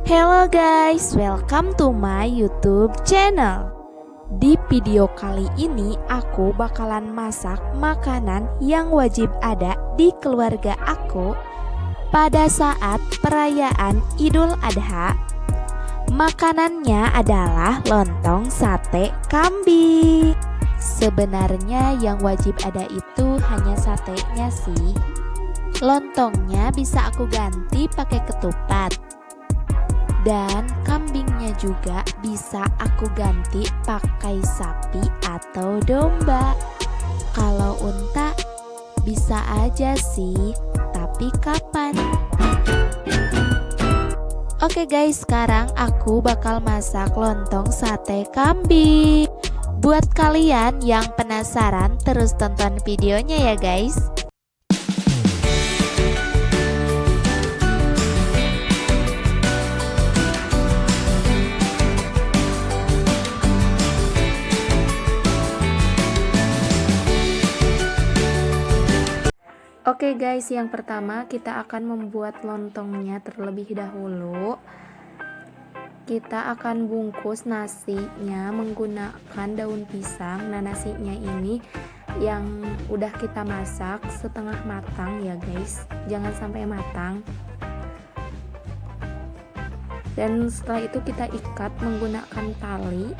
Hello guys, welcome to my YouTube channel. Di video kali ini aku bakalan masak makanan yang wajib ada di keluarga aku pada saat perayaan Idul Adha. Makanannya adalah lontong sate kambing. Sebenarnya yang wajib ada itu hanya satenya sih. Lontongnya bisa aku ganti pakai ketupat. Dan kambingnya juga bisa aku ganti pakai sapi atau domba. Kalau unta bisa aja sih, tapi kapan? Oke guys, sekarang aku bakal masak lontong sate kambing. Buat kalian yang penasaran, terus tonton videonya ya guys. Oke guys, yang pertama kita akan membuat lontongnya terlebih dahulu. Kita akan bungkus nasinya menggunakan daun pisang. Nah, nasinya ini yang udah kita masak setengah matang ya guys, jangan sampai matang. Dan setelah itu kita ikat menggunakan tali.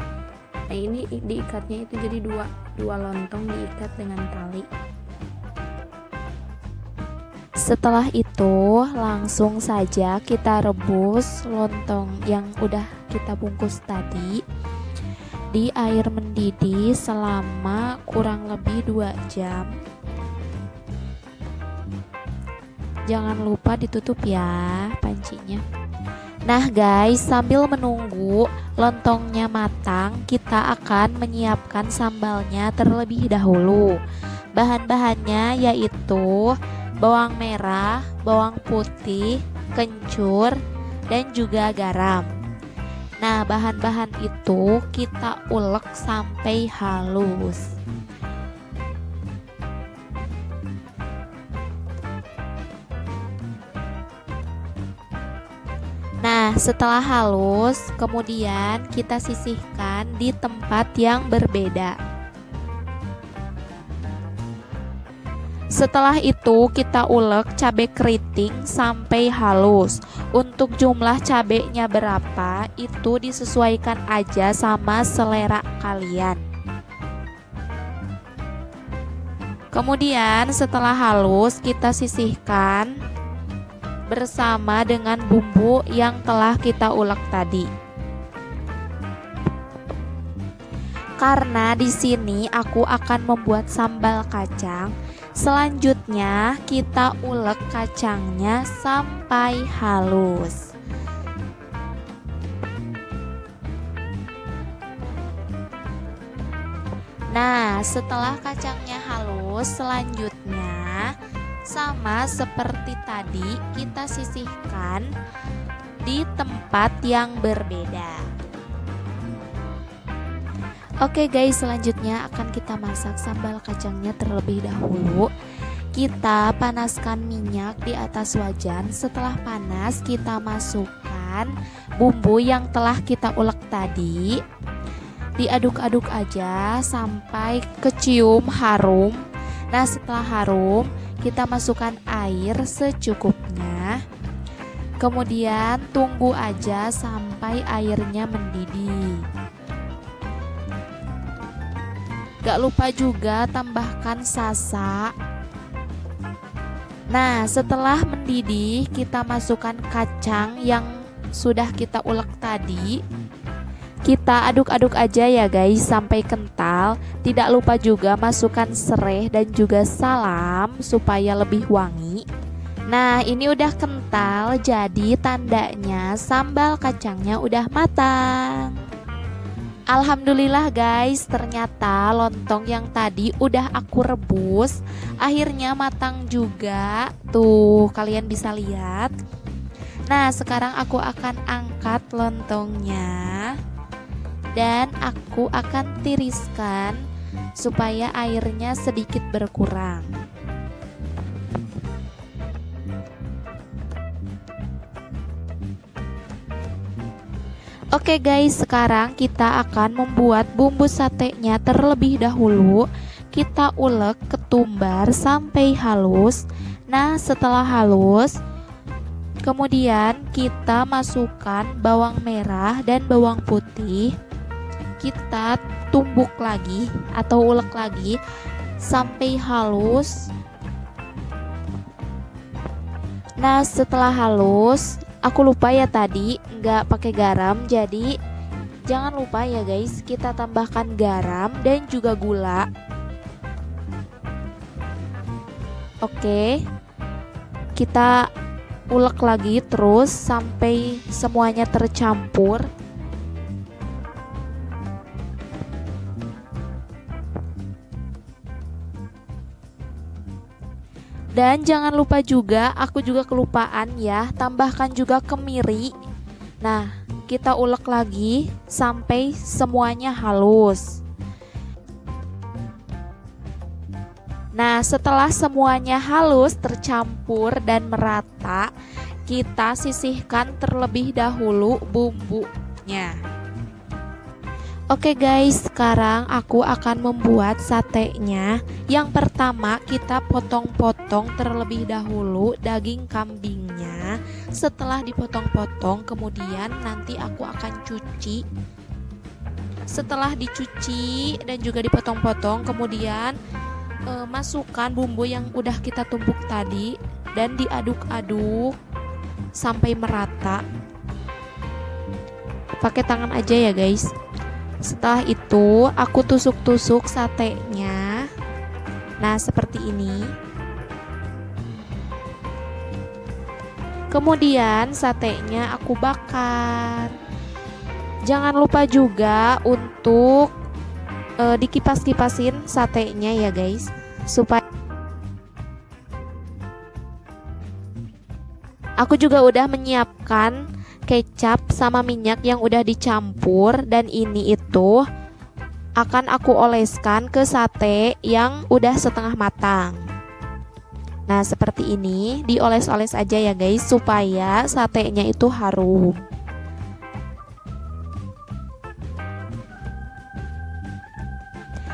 Nah, ini diikatnya itu jadi dua lontong diikat dengan tali. Setelah itu langsung saja kita rebus lontong yang udah kita bungkus tadi di air mendidih selama kurang lebih 2 jam. Jangan lupa ditutup ya pancinya. Nah guys, sambil menunggu lontongnya matang, kita akan menyiapkan sambalnya terlebih dahulu. Bahan-bahannya yaitu bawang merah, bawang putih, kencur, dan juga garam. Nah, bahan-bahan itu kita ulek sampai halus. Nah, setelah halus, kemudian kita sisihkan di tempat yang berbeda. Setelah itu kita ulek cabai keriting sampai halus. Untuk jumlah cabenya berapa itu disesuaikan aja sama selera kalian. Kemudian setelah halus kita sisihkan bersama dengan bumbu yang telah kita ulek tadi. Karena di sini aku akan membuat sambal kacang. Selanjutnya kita ulek kacangnya sampai halus. Nah, setelah kacangnya halus, selanjutnya sama seperti tadi kita sisihkan di tempat yang berbeda. Oke guys, selanjutnya akan kita masak sambal kacangnya terlebih dahulu. Kita panaskan minyak di atas wajan. Setelah panas, kita masukkan bumbu yang telah kita ulek tadi. Diaduk-aduk aja sampai kecium harum. Nah, setelah harum, kita masukkan air secukupnya. Kemudian tunggu aja sampai airnya mendidih. Gak lupa juga tambahkan sasa. Nah, setelah mendidih kita masukkan kacang yang sudah kita ulek tadi. Kita aduk-aduk aja ya guys sampai kental. Tidak lupa juga masukkan serai dan juga salam supaya lebih wangi. Nah, ini udah kental, jadi tandanya sambal kacangnya udah matang. Alhamdulillah guys, ternyata lontong yang tadi udah aku rebus akhirnya matang juga. Tuh, kalian bisa lihat. Nah, sekarang aku akan angkat lontongnya dan aku akan tiriskan supaya airnya sedikit berkurang. Oke guys, sekarang kita akan membuat bumbu satenya terlebih dahulu. Kita ulek ketumbar sampai halus. Nah, setelah halus, kemudian kita masukkan bawang merah dan bawang putih. Kita tumbuk lagi atau ulek lagi sampai halus. Nah, setelah halus, aku lupa ya tadi nggak pakai garam, jadi jangan lupa ya guys, kita tambahkan garam dan juga gula. Oke, kita ulek lagi terus sampai semuanya tercampur. Dan jangan lupa juga, aku juga kelupaan ya, tambahkan juga kemiri. Nah, kita ulek lagi sampai semuanya halus. Nah, setelah semuanya halus, tercampur dan merata, kita sisihkan terlebih dahulu bumbunya. Oke guys, sekarang aku akan membuat satenya. Yang pertama, kita potong-potong terlebih dahulu daging kambingnya. Setelah dipotong-potong, kemudian nanti aku akan cuci. Setelah dicuci dan juga dipotong-potong, kemudian masukkan bumbu yang udah kita tumbuk tadi dan diaduk-aduk sampai merata. Pakai tangan aja ya guys. Setelah itu aku tusuk-tusuk satenya. Nah, seperti ini. Kemudian satenya aku bakar. Jangan lupa juga untuk dikipas-kipasin satenya ya guys, supaya aku juga udah menyiapkan kecap sama minyak yang udah dicampur, dan ini itu akan aku oleskan ke sate yang udah setengah matang. Nah, seperti ini, dioles-oles aja ya guys supaya satenya itu harum.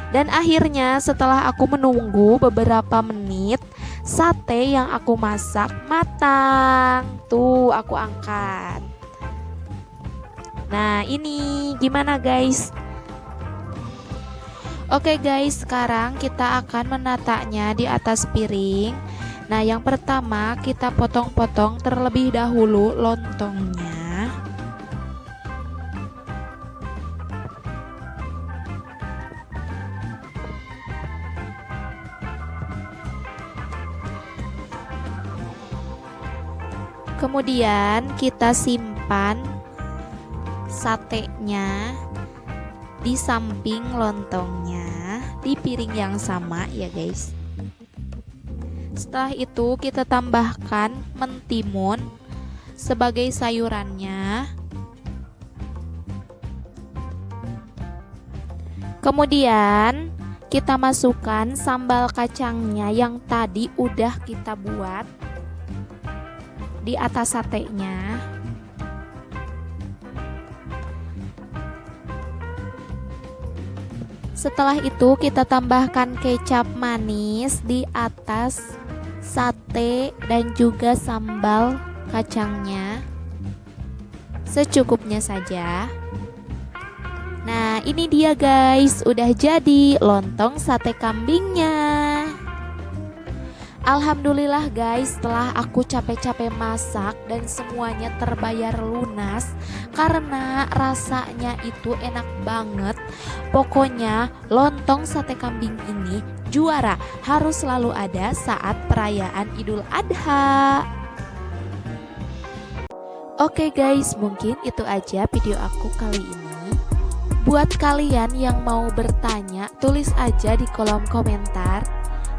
Dan akhirnya setelah aku menunggu beberapa menit, sate yang aku masak matang. Tuh, aku angkat. Nah, ini gimana guys? Oke guys, sekarang kita akan menatanya di atas piring. Nah, yang pertama kita potong-potong terlebih dahulu lontongnya. Kemudian kita simpan satenya di samping lontongnya di piring yang sama ya guys. Setelah itu kita tambahkan mentimun sebagai sayurannya. Kemudian kita masukkan sambal kacangnya yang tadi udah kita buat di atas satenya. Setelah itu kita tambahkan kecap manis di atas sate dan juga sambal kacangnya secukupnya saja. Nah, ini dia guys, udah jadi lontong sate kambingnya. Alhamdulillah guys, setelah aku capek-capek masak dan semuanya terbayar lunas karena rasanya itu enak banget. Pokoknya lontong sate kambing ini juara, harus selalu ada saat perayaan Idul Adha. Oke guys, mungkin itu aja video aku kali ini. Buat kalian yang mau bertanya, tulis aja di kolom komentar.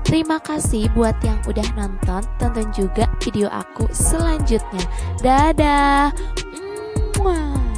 Terima kasih buat yang udah nonton, tonton juga video aku selanjutnya. Dadah. Mwah.